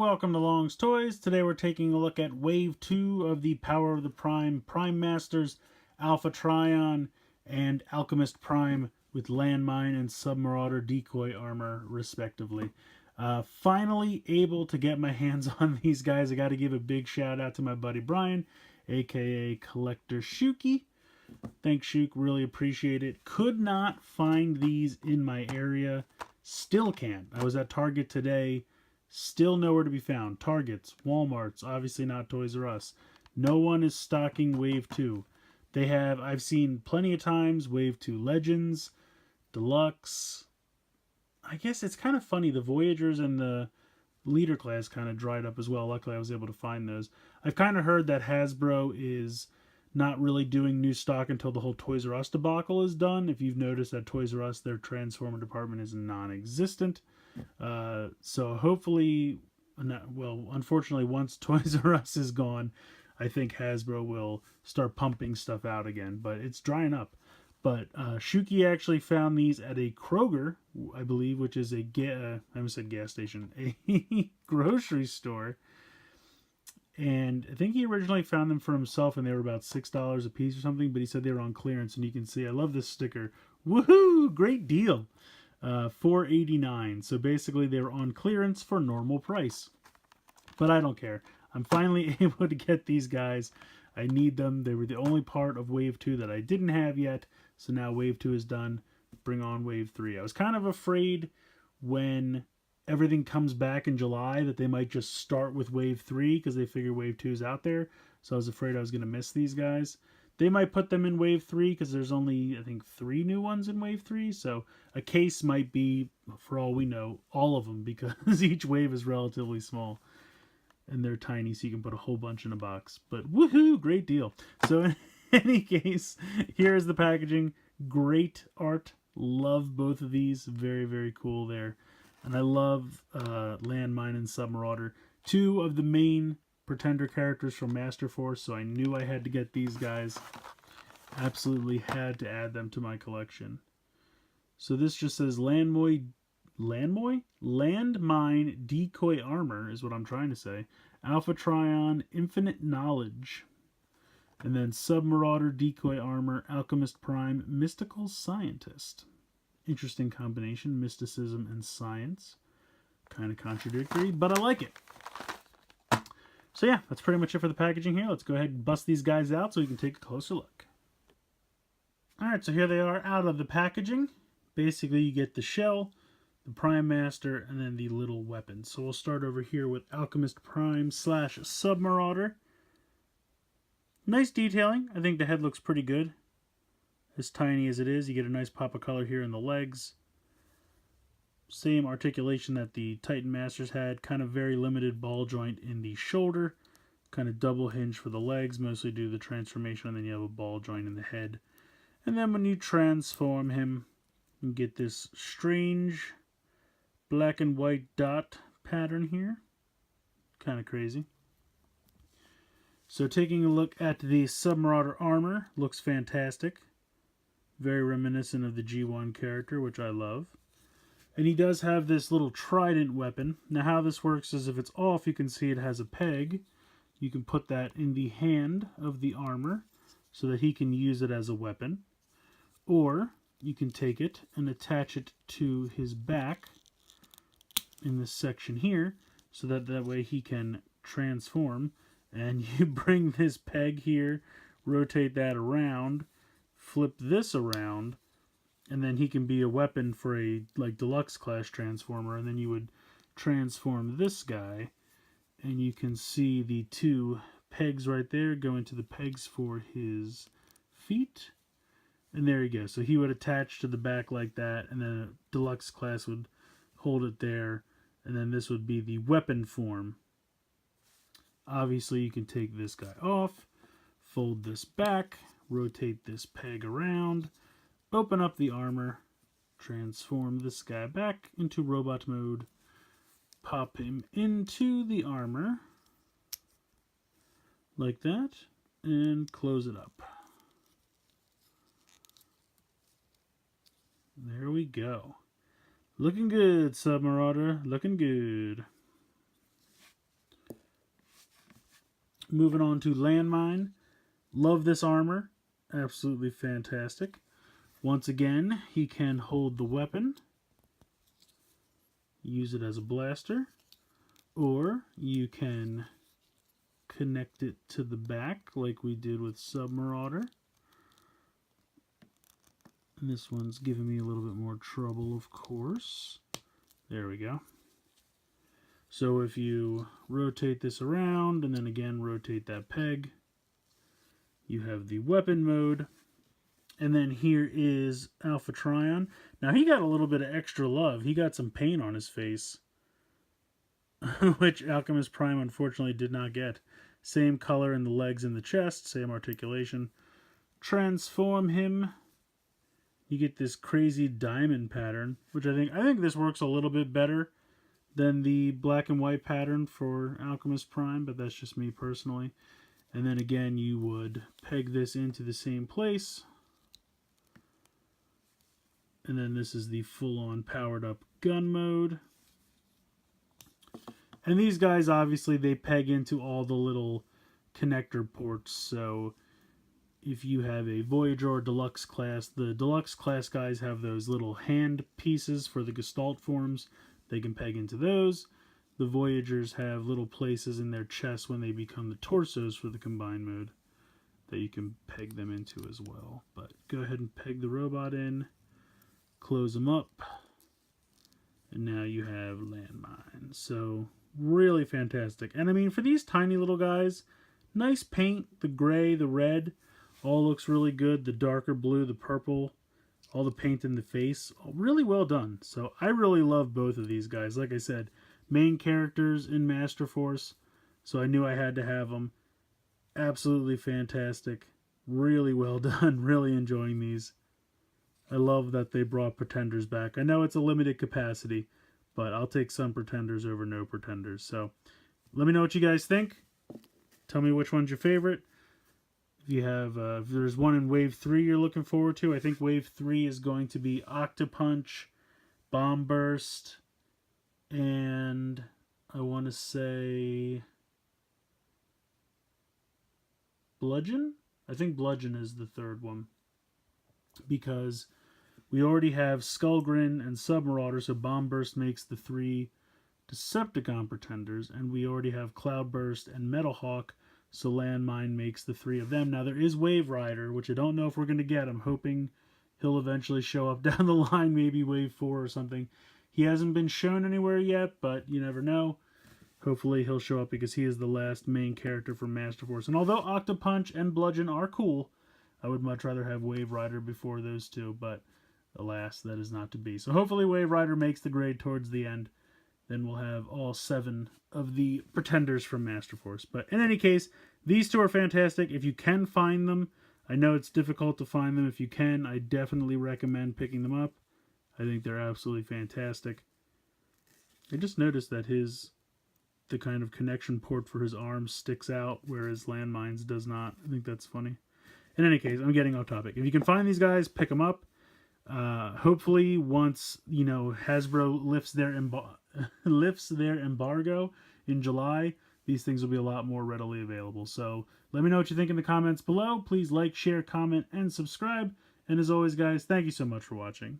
welcome to Long's Toys. Today we're taking a look at Wave 2 of the Power of the Prime Masters, Alpha Trion, and Alchemist Prime with Landmine and Submarauder decoy armor, respectively. Finally able to get my hands on these guys. I got to give a big shout out to my buddy Brian, aka Collector Shuki. Thanks, Shuk. Really appreciate it. Could not find these in my area. Still can't. I was at Target today. Still nowhere to be found. Targets, Walmarts, obviously not Toys R Us. No one is stocking Wave 2. They have, I've seen plenty of times, Wave 2 Legends, Deluxe. I guess it's kind of funny. The Voyagers and the Leader class kind of dried up as well. Luckily, I was able to find those. I've kind of heard that Hasbro is not really doing new stock until the whole Toys R Us debacle is done. If you've noticed that Toys R Us, their Transformer department is non-existent. So hopefully, well, unfortunately, once Toys R Us is gone, I think Hasbro will start pumping stuff out again. But it's drying up. But Shuki actually found these at a Kroger, I believe, which is a I almost said gas station, a grocery store. And I think he originally found them for himself, and they were about $6 a piece or something. But he said they were on clearance, and you can see, I love this sticker. Woohoo! Great deal. $4.89. So basically, they were on clearance for normal price. But I don't care. I'm finally able to get these guys. I need them. They were the only part of Wave 2 that I didn't have yet. So now Wave 2 is done. Bring on Wave 3. I was kind of afraid when everything comes back in July that they might just start with Wave 3 because they figure Wave 2 is out there. So I was afraid I was going to miss these guys. They might put them in Wave 3 because there's only, I think, 3 new ones in Wave 3. So a case might be, for all we know, all of them because each wave is relatively small. And they're tiny, so you can put a whole bunch in a box. But woohoo, great deal. So in any case, here's the packaging. Great art. Love both of these. Very, very cool there. And I love Landmine and Submarauder. Two of the main Pretender characters from Master Force, so I knew I had to get these guys. Absolutely had to add them to my collection. So this just says Landmine decoy armor is what I'm trying to say. Alpha Trion infinite knowledge. And then Submarauder decoy armor, Alchemist Prime mystical scientist. Interesting combination, mysticism and science. Kind of contradictory, but I like it. So yeah, that's pretty much it for the packaging here. Let's go ahead and bust these guys out so we can take a closer look. Alright, so here they are out of the packaging. Basically, you get the shell, the Prime Master, and then the little weapon. So we'll start over here with Alchemist Prime / Submarauder. Nice detailing. I think the head looks pretty good. As tiny as it is, you get a nice pop of color here in the legs. Same articulation that the Titan Masters had. Kind of very limited ball joint in the shoulder. Kind of double hinge for the legs, mostly due to the transformation. And then you have a ball joint in the head. And then when you transform him, you get this strange black and white dot pattern here. Kind of crazy. So taking a look at the Submarauder armor, looks fantastic. Very reminiscent of the G1 character, which I love. And he does have this little trident weapon. Now how this works is if it's off, you can see it has a peg. You can put that in the hand of the armor so that he can use it as a weapon. Or you can take it and attach it to his back in this section here so that way he can transform. And you bring this peg here, rotate that around, flip this around, and then he can be a weapon for a deluxe class transformer. And then you would transform this guy, and you can see the two pegs right there go into the pegs for his feet. And there you go. So he would attach to the back like that, and then a deluxe class would hold it there, and then this would be the weapon form. Obviously, you can take this guy off, fold this back, rotate this peg around, open up the armor, transform this guy back into robot mode, pop him into the armor, like that, and close it up. There we go. Looking good, Submarauder. Looking good. Moving on to Landmine. Love this armor. Absolutely fantastic. Once again, he can hold the weapon, use it as a blaster, or you can connect it to the back like we did with Submarauder. And this one's giving me a little bit more trouble, of course. There we go. So if you rotate this around and then again rotate that peg, you have the weapon mode. And then here is Alpha Trion. Now he got a little bit of extra love. He got some paint on his face, which Alchemist Prime unfortunately did not get. Same color in the legs and the chest, same articulation. Transform him. You get this crazy diamond pattern, which I think this works a little bit better than the black and white pattern for Alchemist Prime, but that's just me personally. And then again, you would peg this into the same place. And then this is the full-on powered-up gun mode. And these guys, obviously, they peg into all the little connector ports. So if you have a Voyager or Deluxe class, the Deluxe class guys have those little hand pieces for the Gestalt forms. They can peg into those. The Voyagers have little places in their chests when they become the torsos for the combined mode that you can peg them into as well. But go ahead and peg the robot in, close them up, and now you have Landmine. So really fantastic. And I mean, for these tiny little guys, nice paint. The gray, the red, all looks really good. The darker blue, the purple, all the paint in the face, really well done. So I really love both of these guys. Like I said, main characters in Master Force, so I knew I had to have them. Absolutely fantastic. Really well done. Really enjoying these. I love that they brought Pretenders back. I know it's a limited capacity, but I'll take some Pretenders over no Pretenders. So let me know what you guys think. Tell me which one's your favorite. If you have, if there's one in Wave 3 you're looking forward to, I think Wave 3 is going to be Octopunch, Bomb Burst, and I want to say Bludgeon? I think Bludgeon is the third one, because we already have Skullgrin and Submarauder, so Bomb Burst makes the 3 Decepticon Pretenders, and we already have Cloudburst and Metalhawk, so Landmine makes the 3 of them. Now there is Waverider, which I don't know if we're going to get. I'm hoping he'll eventually show up down the line, maybe Wave 4 or something. He hasn't been shown anywhere yet, but you never know. Hopefully he'll show up because he is the last main character from Master Force. And although Octopunch and Bludgeon are cool, I would much rather have Waverider before those two, but alas, that is not to be. So hopefully Waverider makes the grade towards the end. Then we'll have all 7 of the Pretenders from Master Force. But in any case, these two are fantastic. If you can find them, I know it's difficult to find them. If you can, I definitely recommend picking them up. I think they're absolutely fantastic. I just noticed that the kind of connection port for his arms sticks out, whereas Landmine's does not. I think that's funny. In any case, I'm getting off topic. If you can find these guys, pick them up. Hopefully, once Hasbro lifts their embargo in July, these things will be a lot more readily available. So let me know what you think in the comments below. Please like, share, comment, and subscribe. And as always, guys, thank you so much for watching.